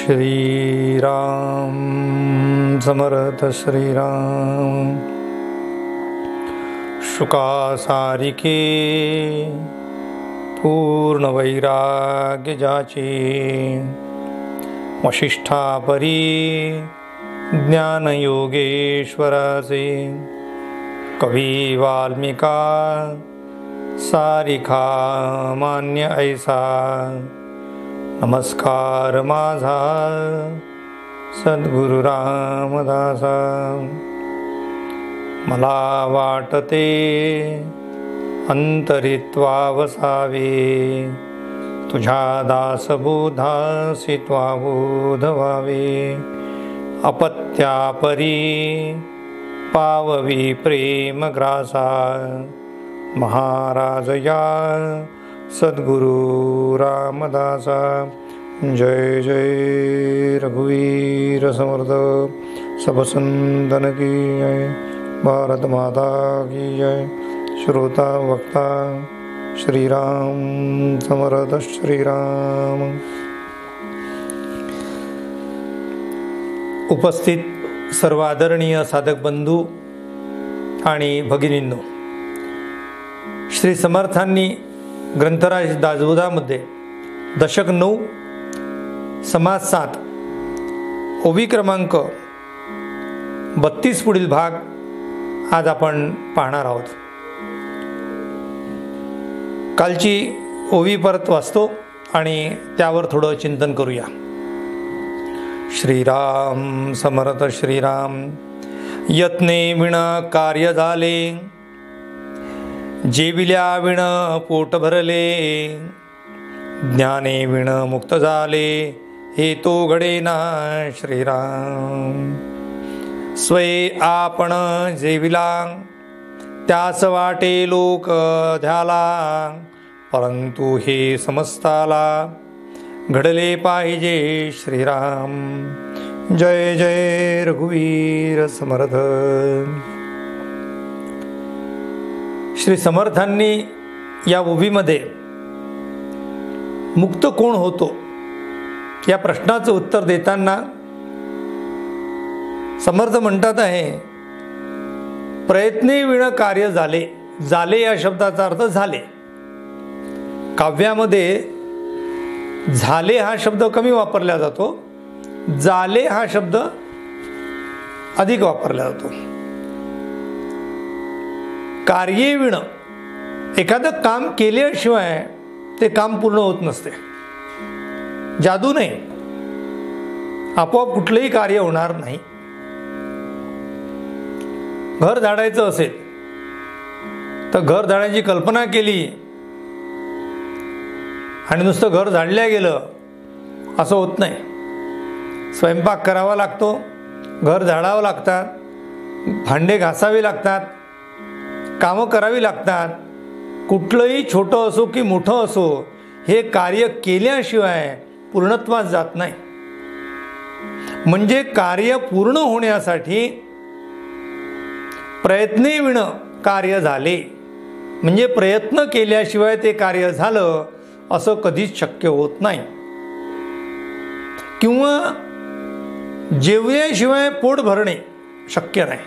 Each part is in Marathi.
श्रीराम समर्थ श्रीराम। शुकासारिके पूर्ण वैराग्य जाचे, वशिष्ठापरी ज्ञान योगेश्वराचे। कवी वाल्मिका सारिखा मान्य ऐसा, नमस्कार माझा सद्गुरु रामदासा। मला वाटते अंतरित्वा वसावे, तुझ्या दासबोधासी त्वाबोध व्हावे। अपत्यापरी पाववी प्रेम ग्रासा, महाराज या सद्गुरु रामदासा। जय जय रघुवीर समर्थ, सब संतन की जय। भारत माता की जय। श्रोता वक्ता श्रीराम समर्थ श्रीराम। उपस्थित सर्व आदरणीय साधक बंधू आणि भगिनींनो, श्री समर्थांनी ग्रंथराज दासबोधामध्ये दशक 9 समास 7 ओवी क्रमांक 32 पुढील भाग आज आपण पाहणार आहोत। कालची ओवी परत वाचतो आणि त्यावर थोडं चिंतन करूया। श्रीराम समर्थ श्रीराम। यत्ने विण कार्य झाले, जेविल्या विण पोट भरले। ज्ञाने विण मुक्त झाले, हे तो घडेना श्रीराम। स्वये आपण जेविला, त्यास वाटे लोक ध्याला। परंतु हे समजताला, घडले पाहिजे श्रीराम। जय जय रघुवीर समर्थ। श्री समर्थांनी या ओवीमध्ये मुक्त कोण होतो या प्रश्नाचं उत्तर देताना समर्थ म्हणतात आहे, प्रयत्ने विण कार्य झाले। झाले या शब्दाचा अर्थ झाले। काव्यामध्ये झाले हा शब्द कमी वापरला जातो, झाले हा शब्द अधिक वापरला जातो। कार्ये विण, एखादं काम केल्याशिवाय ते काम पूर्ण होत नसते। जादू नाही, आपोआप कुठलंही कार्य होणार नाही। घर झाडायचं असेल तर घर झाडायची कल्पना केली आणि नुसतं घर झाडल्या गेलं असं होत नाही। स्वयंपाक करावा लागतो, घर झाडावं लागतात, भांडे घासावे लागतात, कामं करावी लागतात। कुठलंही छोटं असो की मोठं असो, हे कार्य केल्याशिवाय पूर्णत्वास जात नाही। म्हणजे कार्य पूर्ण होण्यासाठी प्रयत्ने विण कार्य झाले, म्हणजे प्रयत्न केल्याशिवाय ते कार्य झालं असं कधीच शक्य होत नाही। किंवा जेवल्याशिवाय पोट भरणे शक्य नाही।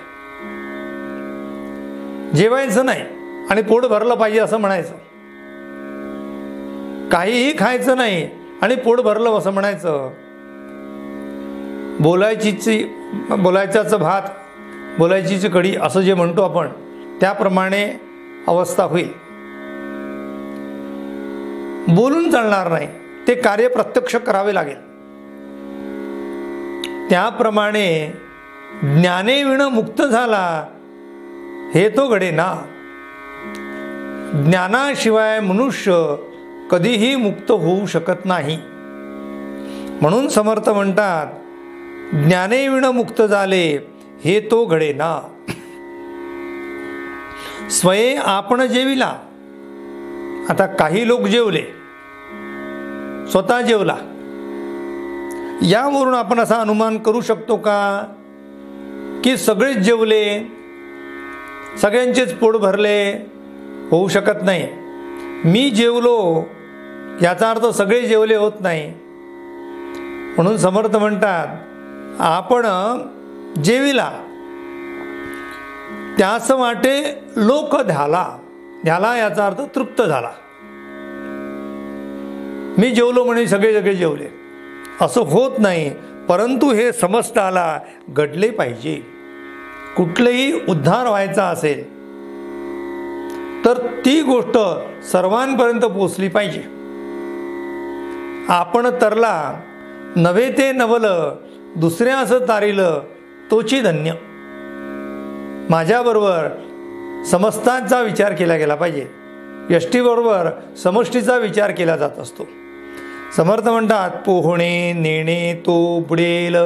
जेवायचं नाही आणि पोट भरलं पाहिजे असं म्हणायचं, काहीही खायचं नाही आणि पोट भरलं असं म्हणायचं। बोलायच्याच भात, बोलायचीच कढी असं जे म्हणतो आपण, त्याप्रमाणे अवस्था होईल। बोलून चालणार नाही, ते कार्य प्रत्यक्ष करावे लागेल। त्याप्रमाणे ज्ञाने विण मुक्त झाला, हे तो घडेना। ज्ञानाशिवाय मनुष्य कधीही मुक्त होऊ शकत नाही। म्हणून समर्थ म्हणतात, ज्ञाने विण मुक्त झाले, हे तो घडेना। स्वये आपण जेविला। आता काही लोक जेवले, स्वतः जेवला, यावरून आपण असा अनुमान करू शकतो का की सगळेच जेवले, सगळ्यांचेच पोट भरले? होऊ शकत नाही। मी जेवलो याचा अर्थ सगळे जेवले होत नाही। म्हणून समर्थ म्हणतात, आपण जेविला त्यास वाटे लोक ध्याला. ध्याला याचा अर्थ तृप्त झाला. मी जेवलो म्हणे सगळे जेवले असं होत नाही, परंतु हे समजताला घडले पाहिजे. कुठलेही उद्धार व्हायचा असेल तर ती गोष्ट सर्वांपर्यंत पोचली पाहिजे. आपण तरला नव्हे ते नवलं, दुसऱ्यास तारिलं तोची धन्य. माझ्याबरोबर समस्तांचा विचार केला गेला पाहिजे. यष्टीबरोबर समष्टीचा विचार केला जात असतो. समर्थ म्हणतात, पोहणे नेणे तो बुडेल.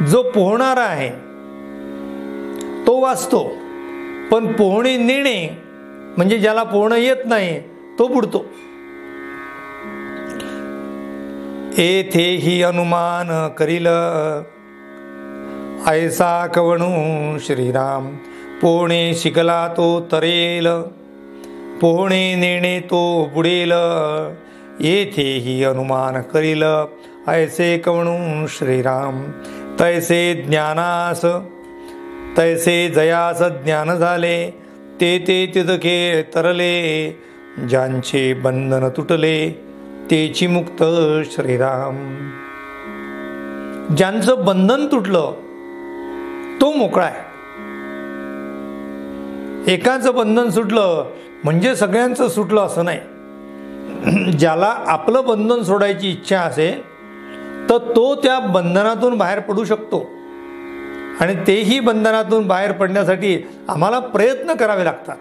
जो पोहणारा आहे तो वाचतो, पण पोहणे नेणे म्हणजे ज्याला पोहणं येत नाही तो बुडतो. येथेही अनुमान करील ऐसा कवणू श्रीराम. पोहणे शिकला तो तरेल, पोहणे नेणे तो बुडेल. येथेही अनुमान करील ऐसे कवणू श्रीराम. तैसे ज्ञानास तैसे जयास ज्ञान झाले, ते तितके तरले. ज्यांचे बंधन तुटले तेची मुक्त श्रीराम. ज्यांचं बंधन तुटलं तो मोकळा आहे. एकाचं बंधन सुटलं म्हणजे सगळ्यांचं सुटलं असं नाही. ज्याला आपलं बंधन सोडायची इच्छा असेल तर तो त्या बंधनातून बाहेर पडू शकतो. आणि तेही बंधनातून बाहेर पडण्यासाठी आम्हाला प्रयत्न करावे लागतात.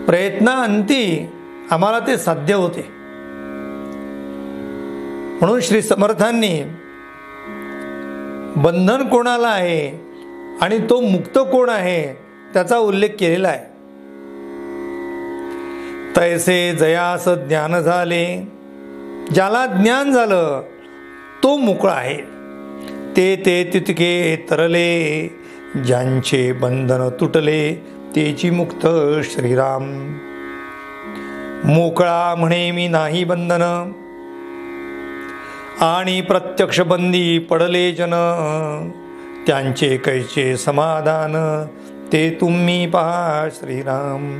प्रयत्नाअंती आम्हाला ते साध्य होते. म्हणून श्री समर्थांनी बंधन कोणाला आहे आणि तो मुक्त कोण आहे त्याचा उल्लेख केलेला आहे. तैसे जयास ज्ञान झाले. ज्याला ज्ञान झालं तो मोकळा आहे. ते तितके तरले. ज्यांचे बंधन तुटले तेची मुक्त श्रीराम. मोकळा म्हणे मी नाही बंधन, आणि प्रत्यक्ष बंदी पडले जन. त्यांचे कैचे समाधान ते तुम्ही पहा श्रीराम.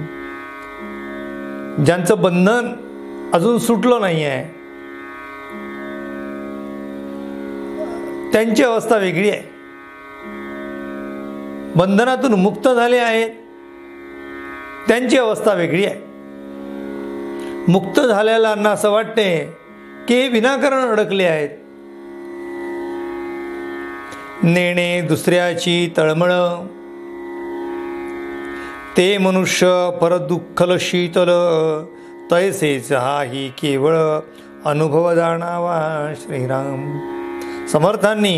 ज्यांचं बंधन अजून सुटलं नाही आहे त्यांची अवस्था वेगळी आहे. बंधनातून मुक्त झाले आहेत त्यांची अवस्था वेगळी आहे. मुक्त झालेल्यांना असं वाटते की विनाकारण अडकले आहेत. नेणे दुसऱ्याची तळमळ, ते मनुष्य परदुःखल शीतल. तैसेच हाही केवळ अनुभव जाणावा श्रीराम. समर्थांनी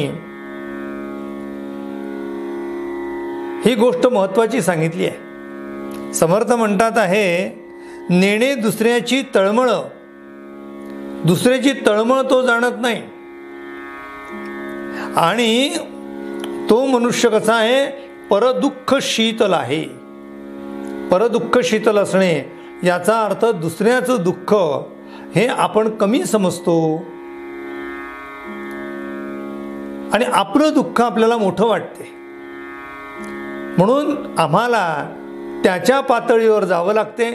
ही गोष्ट महत्वाची सांगितली आहे. समर्थ म्हणतात आहे, नेणे दुसऱ्याची तळमळ. दुसऱ्याची तळमळ तो जाणत नाही. आणि तो मनुष्य कसा आहे, परदुःख शीतल आहे. परदुःख शीतल असणे याचा अर्थ दुसऱ्याचं दुःख हे आपण कमी समजतो आणि आपलं दुःख आपल्याला मोठं वाटते. म्हणून आम्हाला त्याच्या पातळीवर जावं लागते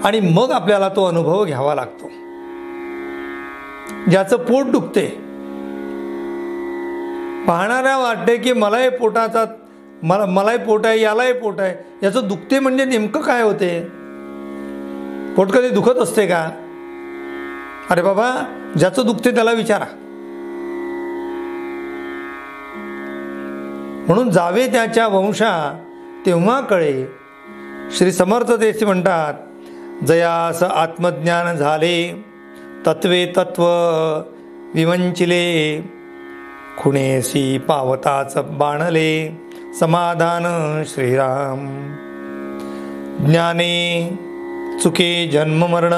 आणि मग आपल्याला तो अनुभव घ्यावा लागतो. ज्याचं पोट दुखते, पाहणाऱ्या वाटते की मलाही पोटाचा मलाही पोट आहे, यालाही पोट आहे. याचं दुखते म्हणजे नेमकं काय होते? पोट कधी दुखत असते का? अरे बाबा, ज्याचं दुखते त्याला विचारा. म्हणून जावे त्याच्या वंशा तेव्हा कळे. श्री समर्थ देशी म्हणतात, जयास आत्मज्ञान झाले, तत्वे तत्व विवंचिले. खुणेसी पावताच बाणले, समाधान श्रीराम. ज्ञाने चुके जन्म मरण,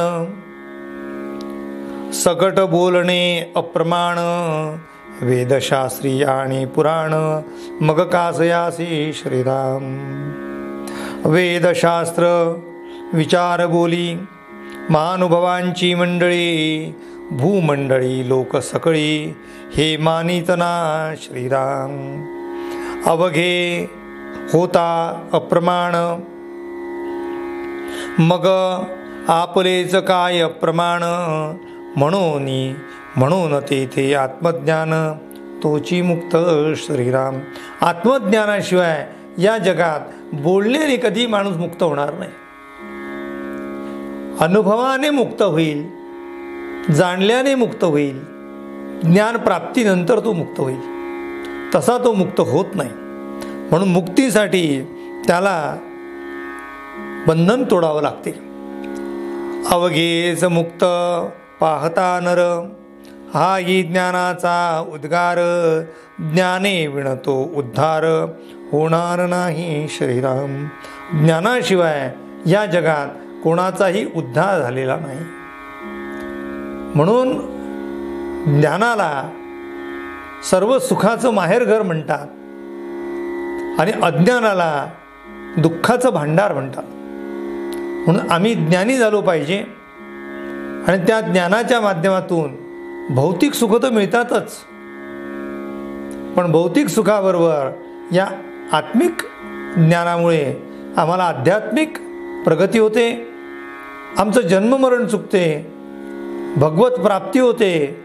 सकट बोलणे अप्रमाण. वेदशास्त्री आणि पुराण मग कासयासी श्रीराम. वेदशास्त्र विचार बोली महानुभवांची मंडळी भूमंडळी लोक सकळी हे मानितना श्रीराम. अवघे होता अप्रमाण मग आपलेच काय अप्रमाण. म्हणून तेथे आत्मज्ञान तोची मुक्त श्रीराम. आत्मज्ञानाशिवाय या जगात बोलण्याने कधी माणूस मुक्त होणार नाही. अनुभवाने मुक्त होईल, जाणल्याने मुक्त होईल, ज्ञानप्राप्तीनंतर तो मुक्त होईल. तसा तो मुक्त होत नाही. म्हणून मुक्तीसाठी त्याला बंधन तोडावं लागते. अवघेच मुक्त पाहता नर हाही ज्ञानाचा उद्गार. ज्ञाने विणतो उद्धार होणार नाही श्रीराम. ज्ञानाशिवाय या जगात कोणाचाही उद्धार झालेला नाही. म्हणून ज्ञानाला सर्व सुखाचं माहेरघर म्हणतात आणि अज्ञानाला दुःखाचं भांडार म्हणतात. म्हणून आम्ही ज्ञानी झालो पाहिजे आणि त्या ज्ञानाच्या माध्यमातून भौतिक सुख तर मिळतातच, पण भौतिक सुखाबरोबर या आत्मिक ज्ञानामुळे आम्हाला आध्यात्मिक प्रगती होते, आमचं जन्ममरण चुकते, भगवत प्राप्ती होते,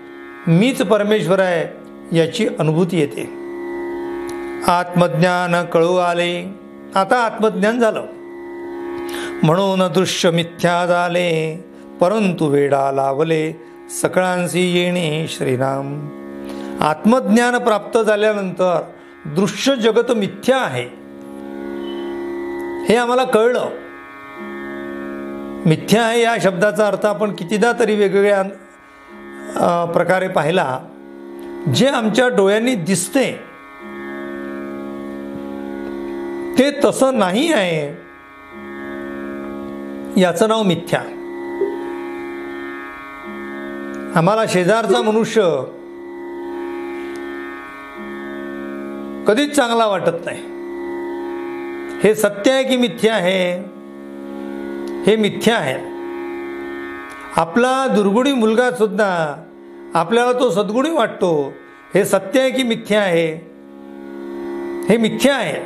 मीच परमेश्वर आहे याची अनुभूती येते. आत्मज्ञान कळू आले. आता आत्मज्ञान झालं म्हणून दृश्य मिथ्या झाले. परंतु वेडा लावले सकळांसी येणे श्रीराम. आत्मज्ञान प्राप्त झाल्यानंतर दृश्य जगत मिथ्या आहे हे आम्हाला कळलं. मिथ्या आहे या शब्दाचा अर्थ आपण कितीदा तरी वेगवेगळ्या प्रकारे पाहिला. जे आमच्या डोळ्यांनी दिसते ते तसं नाही आहे याचं नाव मिथ्या. आम्हाला शेजारचा मनुष्य कधीच चांगला वाटत नाही. हे सत्य आहे की मिथ्या आहे? हे मिथ्या आहे. आपला दुर्गुणी मुलगा सुद्धा आपल्याला तो सद्गुणी वाटतो. हे सत्य आहे की मिथ्या आहे? हे मिथ्या आहे.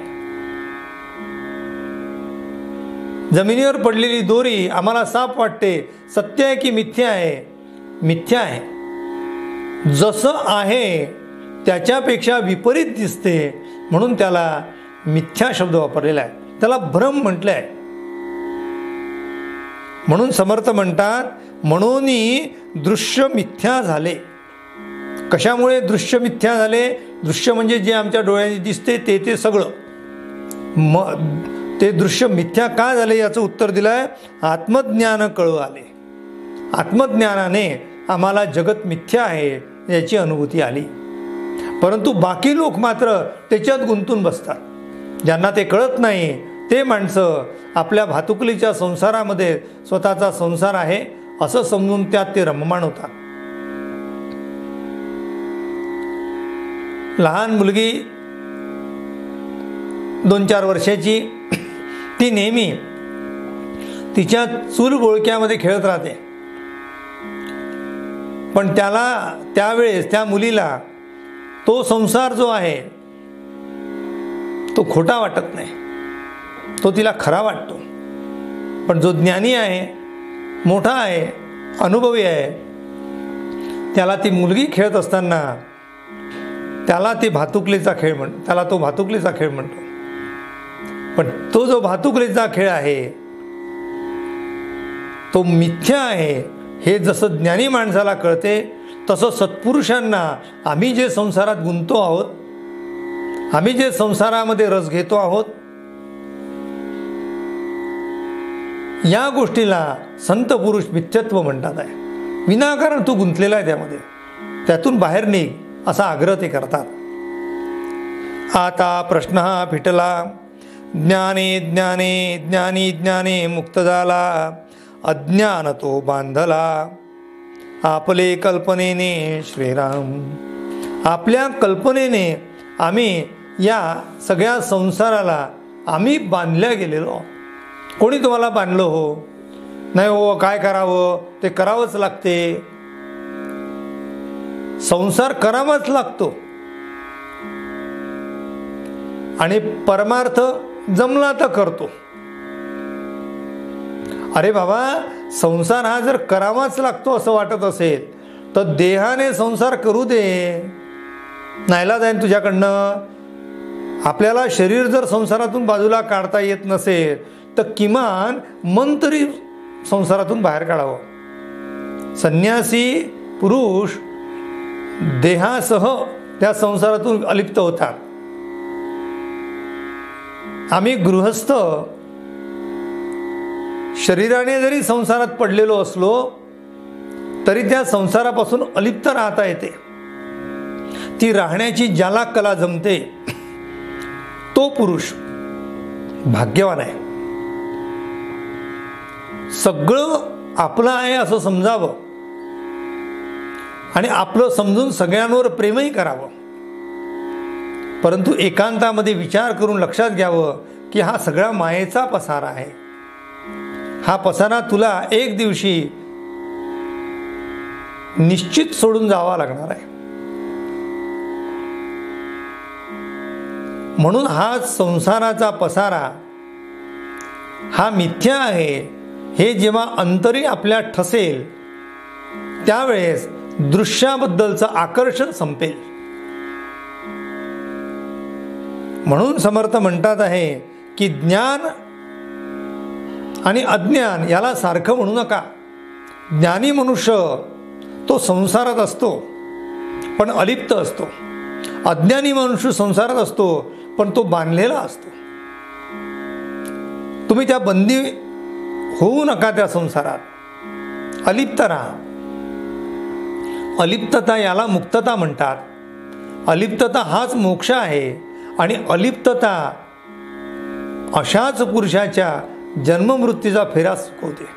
जमिनीवर पडलेली दोरी आम्हाला साप वाटते. सत्य आहे की मिथ्या आहे? मिथ्या आहे. जसं आहे त्याच्यापेक्षा विपरीत दिसते म्हणून त्याला मिथ्या शब्द वापरलेला आहे. त्याला भ्रम म्हटलं आहे. म्हणून समर्थ म्हणतात म्हणून दृश्य मिथ्या झाले. कशामुळे दृश्य मिथ्या झाले? दृश्य म्हणजे जे आमच्या डोळ्यांनी दिसते ते सगळं. ते दृश्य मिथ्या का झाले याचं उत्तर दिलं आहे आत्मज्ञान कळू आले. आत्मज्ञानाने आम्हाला जगत मिथ्या आहे याची अनुभूती आली. परंतु बाकी लोक मात्र त्याच्यात गुंतून बसतात. ज्यांना ते कळत नाही ते माणसं आपल्या भातुकलीच्या संसारामध्ये स्वतःचा संसार आहे असं समजून त्यात ते रममाण होतात. लहान मुलगी 2-4 वर्षाची ती नेहमी तिच्या चूल बोळक्यामध्ये खेळत राहते. पण त्यावेळेस त्या मुलीला तो संसार जो आहे तो खोटा वाटत नाही, तो तिला खरा वाटतो. पण जो ज्ञानी आहे, मोठा आहे, अनुभवी आहे, त्याला ती मुलगी खेळत असताना त्याला तो भातुकलीचा खेळ म्हणतो. पण तो जो भातुकलीचा खेळ आहे तो मिथ्या आहे हे जसं ज्ञानी माणसाला कळते तसं सत्पुरुषांना आम्ही जे संसारात गुंततो आहोत, आम्ही जे संसारामध्ये रस घेतो आहोत, या गोष्टीला संत पुरुष मिथ्यत्व म्हणतात आहे. विनाकारण तू गुंतलेला आहे त्यामध्ये, त्यातून बाहेर निघ असा आग्रह ते करतात. आता प्रश्न हा फिटला. ज्ञाने ज्ञाने ज्ञानी ज्ञाने मुक्त झाला. अज्ञान तो बांधला आपले कल्पनेने श्रीराम. आपल्या कल्पनेने आम्ही या सगळ्या संसाराला आम्ही बांधल्या गेलेलो. कोणी तुम्हाला बांधलं हो? नाही हो काय करावं, ते करावंच लागते. संसार करावाच लागतो आणि परमार्थ जमला तर करतो. अरे बाबा, संसार हा जर करावाच लागतो असं वाटत असेल तर देहाने संसार करू दे, नाईलाज आहे तुझ्याकडनं. आपल्याला शरीर जर संसारातून बाजूला काढता येत नसेल तर किमान मन तरी संसारातून बाहेर काढावं. संन्यासी पुरुष देहासह त्या संसारातून अलिप्त होतात. आम्ही गृहस्थ शरीराने जरी संसारात पडलेलो असलो तरी त्या संसारापासून अलिप्त राहता येते. ती राहण्याची ज्याला कला जमते तो पुरुष भाग्यवान आहे. सगळं आपलं आहे असं समजावं आणि आपलं समजून सगळ्यांवर प्रेमही करावं. परंतु एकांतामध्ये विचार करून लक्षात घ्यावं की हा सगळा मायेचा पसारा आहे. हा पसारा तुला एक दिवशी निश्चित सोडून जावा लागणार आहे. म्हणून हा संसाराचा पसारा हा मिथ्या आहे हे जेव्हा अंतरी आपल्या ठसेल त्यावेळेस दृश्याबद्दलचं आकर्षण संपेल. म्हणून समर्थ म्हणतात आहे की ज्ञान आणि अज्ञान याला सारखं म्हणू नका. ज्ञानी मनुष्य तो संसारात असतो पण अलिप्त असतो. अज्ञानी मनुष्य संसारात असतो पण तो बांधलेला असतो. तुम्ही त्या बंदी होऊ नका त्या संसारात. अलिप्त राहा. अलिप्तता याला मुक्तता म्हणतात. अलिप्तता हाच मोक्ष आहे आणि अलिप्तता अशाच पुरुषाच्या जन्ममृत्यूचा फेरा चुकवते.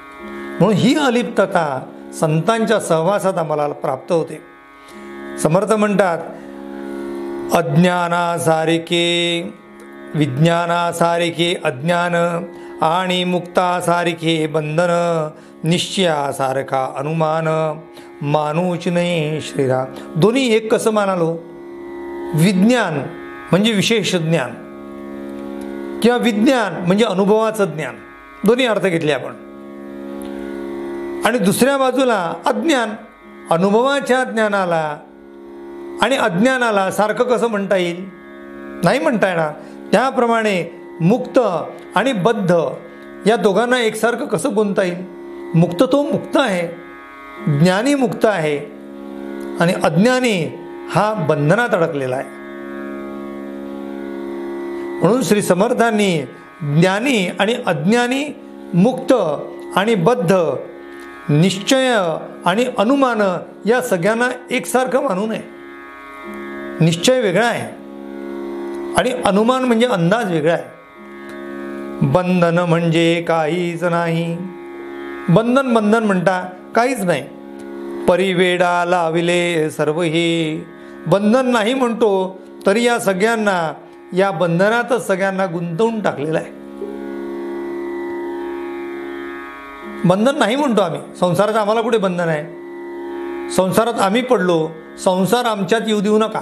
म्हणून ही अलिप्तता संतांच्या सहवासात आम्हाला प्राप्त होते. समर्थ म्हणतात अज्ञानासारिके विज्ञानासारिके अज्ञान आणि मुक्तासारिखे बंधन, निश्चयासारखा अनुमान मानूच नाही श्रीराम. दोन्ही एक कसं मानालो? विज्ञान म्हणजे विशेष ज्ञान किंवा विज्ञान म्हणजे अनुभवाचं ज्ञान, दोन्ही अर्थ घेतले आपण. आणि दुसऱ्या बाजूला अज्ञान, अनुभवाच्या ज्ञानाला आणि अज्ञानाला सारखं कसं म्हणता येईल? नाही म्हणता येणार. त्याप्रमाणे मुक्त आणि बद्ध या दोघांना एकसारखं कसं गुंतता येईल? मुक्त तो मुक्त आहे, ज्ञानी मुक्त आहे आणि अज्ञानी हा बंधनात अडकलेला आहे. म्हणून श्री समर्थांनी ज्ञानी आणि अज्ञानी, मुक्त आणि बद्ध, निश्चय आणि अनुमान या सगळ्यांना एकसारखं मानू नये. निश्चय वेगळा आहे आणि अनुमान म्हणजे अंदाज वेगळा आहे. बंधन म्हणजे काहीच नाही. बंधन बंधन म्हणता काहीच नाही. परिवेडा लाविले सर्व हे. बंधन नाही म्हणतो तरी या सगळ्यांना, या बंधनातच सगळ्यांना गुंतवून टाकलेलं आहे. बंधन नाही म्हणतो आम्ही. संसाराचं आम्हाला कुठे बंधन आहे? संसारात आम्ही पडलो, संसार आमच्यात येऊ देऊ नका.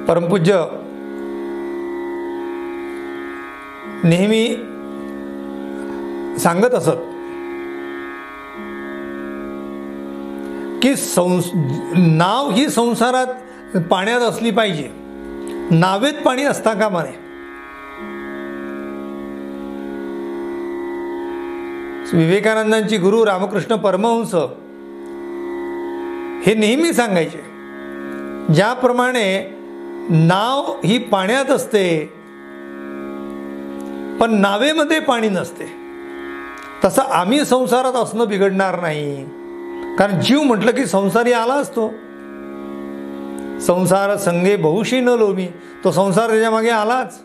परमपूज्य नेहमी सांगत असत की नाव ही संसारात पाण्यात असली पाहिजे, नावेत पाणी असता कामा नये. विवेकानंदांची गुरु रामकृष्ण परमहंस हे नेहमी सांगायचे, ज्याप्रमाणे नाव ही पाण्यात असते पण नावेमध्ये पाणी नसते, तसं आम्ही संसारात असणं बिघडणार नाही. कारण जीव म्हटलं की संसारी आला असतो. संसार संगे बहुशी न लोमी, तो संसार त्याच्या मागे आलाच.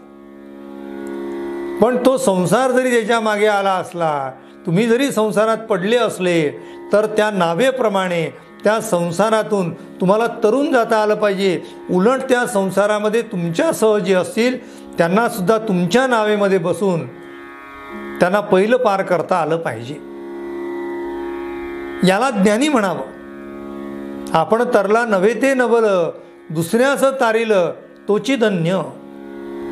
पण तो संसार जरी त्याच्या मागे आला असला, तुम्ही जरी संसारात पडले असले तर त्या नावेप्रमाणे त्या संसारातून तुम्हाला तरून जाता आलं पाहिजे. उलट त्या संसारामध्ये तुमच्यासह जे असतील त्यांना सुद्धा तुमच्या नावेमध्ये बसून त्यांना पहिलं पार करता आलं पाहिजे. याला ज्ञानी म्हणावं. आपण तरला नव्हे ते नवल, दुसऱ्याचं तारिलं तोची धन्य.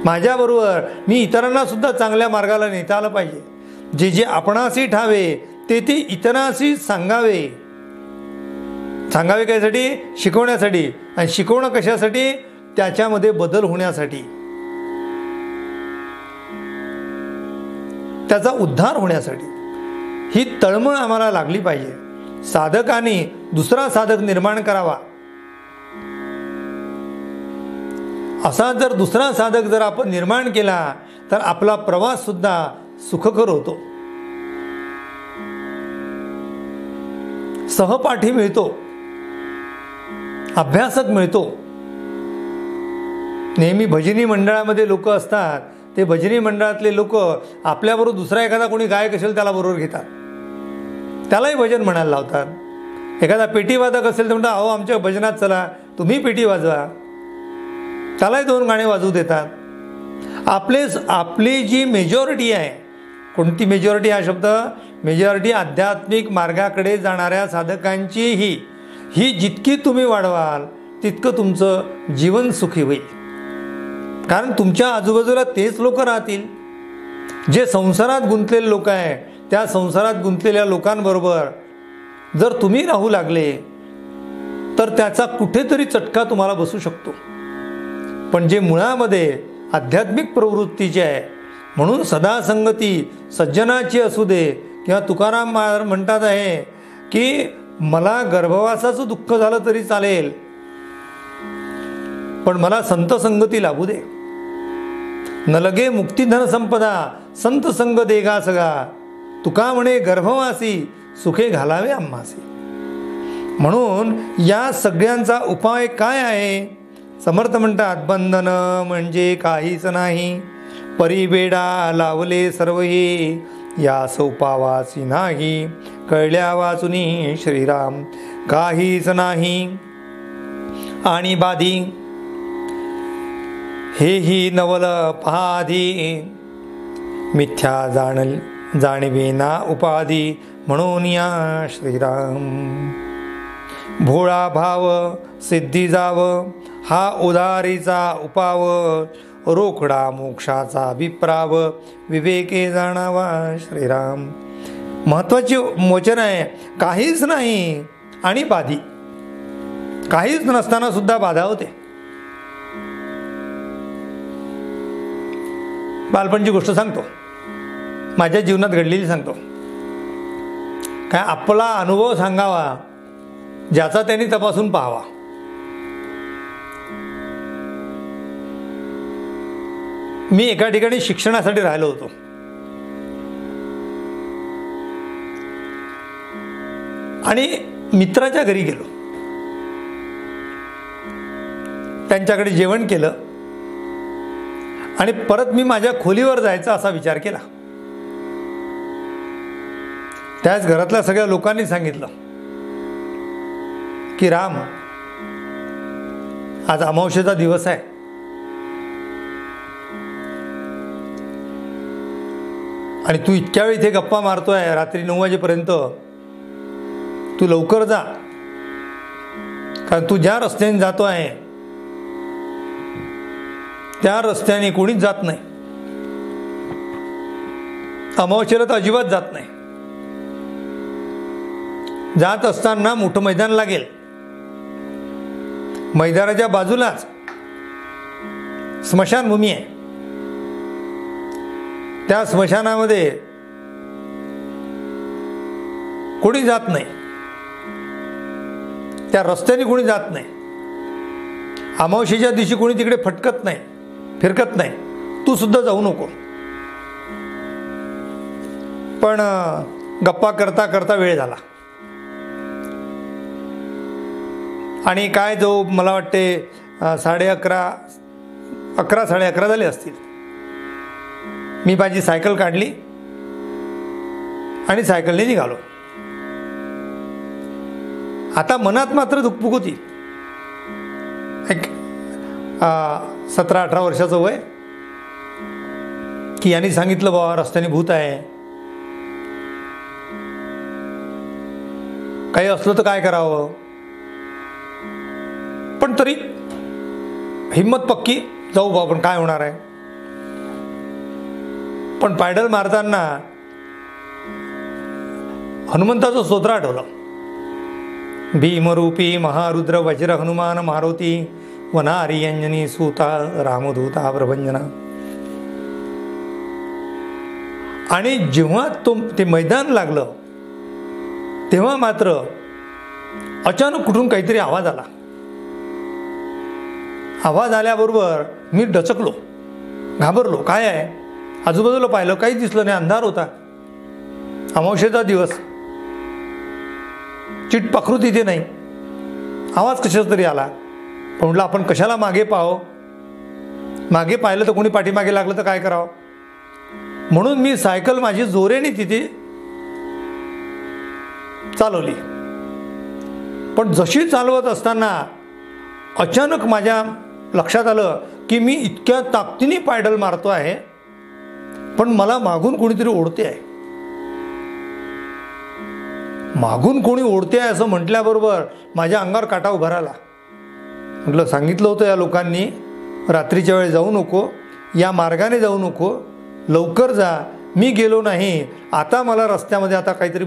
माझ्याबरोबर मी इतरांना सुद्धा चांगल्या मार्गाला नेता आलं पाहिजे. जे जे आपणासी ठावे ते ते इतरांशी सांगावे. सांगावे कशासाठी? शिकवण्यासाठी. आणि शिकवणं कशासाठी? त्याच्यामध्ये बदल होण्यासाठी, त्याचा उद्धार होण्यासाठी. ही तळमळ आम्हाला लागली पाहिजे. साधकाने दुसरा साधक निर्माण करावा. असा जर दुसरा साधक जर आपण निर्माण केला तर आपला प्रवास सुद्धा सुखकर होतो. सहपाठी मिळतो, अभ्यासक मिळतो. नेहमी भजनी मंडळामध्ये लोक असतात, ते भजनी मंडळातले लोक आपल्याबरोबर दुसरा एखादा कोणी गायक असेल त्याला बरोबर घेतात, त्यालाही भजन म्हणायला लावतात. एखादा पेटी वादक असेल तर म्हणतात, अहो आमच्या भजनात चला, तुम्ही पेटी वाजवा, त्यालाही 2 गाणे वाजवू देतात. आपली जी मेजॉरिटी आहे, कोणती मेजॉरिटी? हा शब्द मेजॉरिटी आध्यात्मिक मार्गाकडे जाणाऱ्या साधकांची ही जितकी तुम्ही वाढवाल तितकं तुमचं जीवन सुखी होईल. कारण तुमच्या आजूबाजूला तेच लोक राहतील जे संसारात गुंतलेले लोक आहे. त्या संसारात गुंतलेल्या लोकांबरोबर जर तुम्ही राहू लागले तर त्याचा कुठेतरी चटका तुम्हाला बसू शकतो. पण जे मुळामध्ये आध्यात्मिक प्रवृत्तीचे आहे, म्हणून सदा संगती सज्जनाची असू दे, किंवा तुकाराम म्हणतात आहे की मला गर्भवासाचं दुःख झालं तरी चालेल, पण मला संत संगती लाभू दे. न लगे मुक्तिधन संपदा, संत संग देगा सगा, तुका म्हणे गर्भवासी सुखे घालावे आम्हासी. म्हणून या सगळ्यांचा उपाय काय आहे? समर्थ म्हणतात, बंधन म्हणजे काहीच नाही, परिबेडा लावले सर्व हे, या सोपावासी नाही, कळल्या वाचुनी श्रीराम काहीच नाही. आणि बाधी हेही नवल पहाधी, मिथ्या जाणवे ना उपाधी, म्हणून या श्रीराम. भोळा भाव सिद्धी जाव, हा उदारीचा उपाव, रोकडा मोक्षाचा विप्राव, विवेके जाणावा श्रीराम. महत्वाची वचन आहे. काहीच नाही आणि बाधी. काहीच नसताना सुद्धा बाधा होते. बालपणची गोष्ट सांगतो, माझ्या जीवनात घडलेली सांगतो. काय आपला अनुभव सांगावा ज्याचा त्यांनी तपासून पाहावा. मी एका ठिकाणी शिक्षणासाठी राहिलो होतो. आणि मित्राच्या घरी गेलो, त्यांच्याकडे जेवण केलं आणि परत मी माझ्या खोलीवर जायचा असा विचार केला. त्याच घरातल्या सगळ्या लोकांनी सांगितलं की राम, आज अमावस्येचा दिवस आहे, आणि तू इतक्या वेळ इथे गप्पा मारतोय रात्री 9 वाजेपर्यंत, तू लवकर जा, कारण तू ज्या रस्त्याने जातो आहे त्या रस्त्याने कोणीच जात नाही. अमावस्येला तर अजिबात जात नाही. जात असताना मोठं मैदान लागेल, मैदानाच्या बाजूलाच स्मशानभूमी आहे. त्या स्मशानामध्ये कोणी जात नाही, त्या रस्त्याने कोणी जात नाही. अमावस्येच्या दिवशी कोणी तिकडे फटकत नाही, फिरकत नाही. तू सुद्धा जाऊ नको. पण गप्पा करता करता वेळ झाला आणि काय जो मला वाटते 11:30 झाले असतील. मी माझी सायकल काढली आणि सायकलने निघालो. आता मनात मात्र धुकपुक होती. एक 17-18 वर्षाचं वय, की यांनी सांगितलं बाबा रस्त्याने भूत आहे, काही असलं तर काय करावं, पण तरी हिम्मत पक्की, जाऊ बा, पण काय होणार आहे. पण पायडल मारताना हनुमंताचं स्तोत्र आठवलं. भीमरूपी महारुद्र वज्र हनुमान मारुती वनारी अंजनी सूता रामदूता प्रभंजना. आणि जेव्हा ते मैदान लागलं तेव्हा मात्र अचानक कुठून काहीतरी आवाज आला. आवाज आल्याबरोबर मी डचकलो, घाबरलो. काय आहे? आजूबाजूला पाहिलं, काही दिसलं नाही, अंधार होता, अमावस्येचा दिवस, चिट पाखरू तिथे नाही. आवाज कशाचा तरी आला. पण म्हटलं आपण कशाला मागे पाहावं, मागे पाहिलं तर कोणी पाठीमागे लागलं तर काय करावं. म्हणून मी सायकल माझी जोरेने तिथे चालवली. पण जशी चालवत असताना अचानक माझ्या लक्षात आलं की मी इतक्या ताकदीने पायडल मारतो आहे, पण मला मागून कोणीतरी ओढते आहे. मागून कोणी ओढते आहे असं म्हटल्याबरोबर माझ्या अंगावर काटा उभा राहिला. म्हटलं सांगितलं होतं या लोकांनी रात्रीच्या वेळी जाऊ नको, या मार्गाने जाऊ नको, लवकर जा. मी गेलो नाही, आता मला रस्त्यामध्ये आता काहीतरी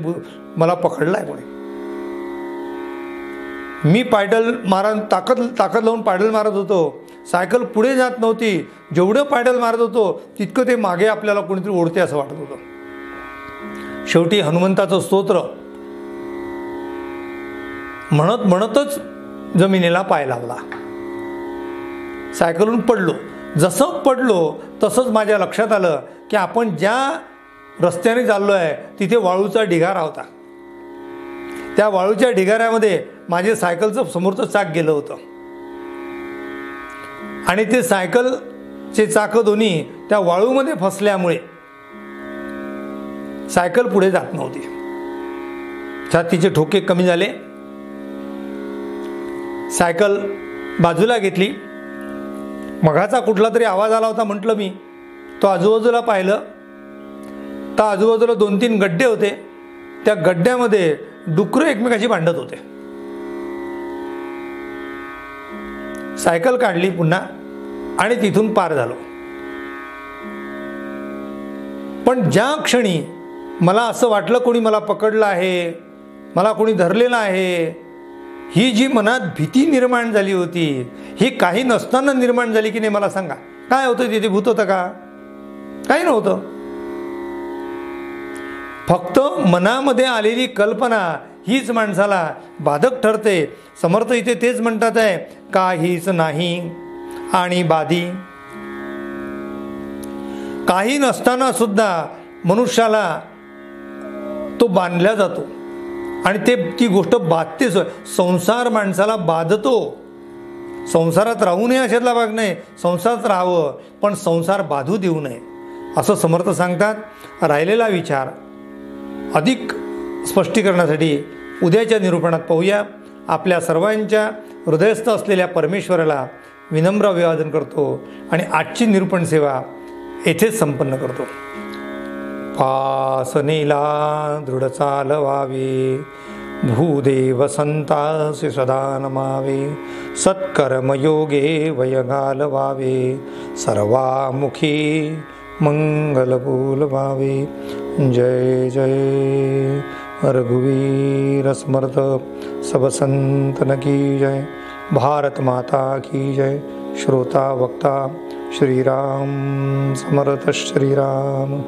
मला पकडलाय कोणी. मी पायडल ताकद लावून पायडल मारत होतो. सायकल पुढे जात नव्हती. जेवढं पायडल मारत होतो तितकं ते मागे आपल्याला कोणीतरी ओढते असं वाटत होतं. शेवटी हनुमंताचं स्तोत्र म्हणतच जमिनीला पाय लावला. सायकलून पडलो. जसं पडलो तसंच माझ्या लक्षात आलं की आपण ज्या रस्त्याने चाललो आहे तिथे वाळूचा ढिगारा होता. त्या वाळूच्या ढिगाऱ्यामध्ये माझे सायकलचं समोरचं चाक गेलं होतं आणि ते सायकलचे चाकं दोन्ही त्या वाळूमध्ये फसल्यामुळे सायकल पुढे जात नव्हती. छातीचे ठोके कमी झाले. सायकल बाजूला घेतली. मघाचा कुठला तरी आवाज आला होता म्हटलं मी. तो आजूबाजूला पाहिलं तर आजूबाजूला 2-3 गड्डे होते. त्या गड्ड्यामध्ये डुकरं एकमेकाशी भांडत होते. सायकल काढली पुन्हा आणि तिथून पार झालो. पण ज्या क्षणी मला असं वाटलं कोणी मला पकडलं आहे, मला कोणी धरलेलं आहे, ही जी मनात भीती निर्माण झाली होती ही काही नसताना निर्माण झाली की नाही मला सांगा. काय होतं तिथे? भूत होतं का? काही नव्हतं. फक्त मनामध्ये आलेली कल्पना हीच माणसाला बाधक ठरते. समर्थ इथे तेच म्हणतात आहे, काहीच नाही आणि बाधी. काही नसताना सुद्धा मनुष्याला तो बांधला जातो आणि ती गोष्ट बाधतेच. संसार माणसाला बाधतो. संसारात राहू नये अशातला भाग नाही. संसारात राहावं पण संसार बाधू देऊ नये असं समर्थ सांगतात. राहिलेला विचार अधिक स्पष्टीकरणासाठी उद्याच्या निरूपणात पाहूया. आपल्या सर्वांच्या हृदयस्थ असलेल्या परमेश्वराला विनम्र अभिवादन करतो आणि आजची निरूपण सेवा येथेच संपन्न करतो. पासनेला दृढ चालवावे, भूदेव संतासी सदा नमावे, सत्कर्मयोगे वय घालवावे, सर्वामुखी मंगल बोलवावे. जय जय रघुवीर समर्थ सब संतन की जय. भारत माता की जय. श्रोता वक्ता श्रीराम समर्थ श्रीराम.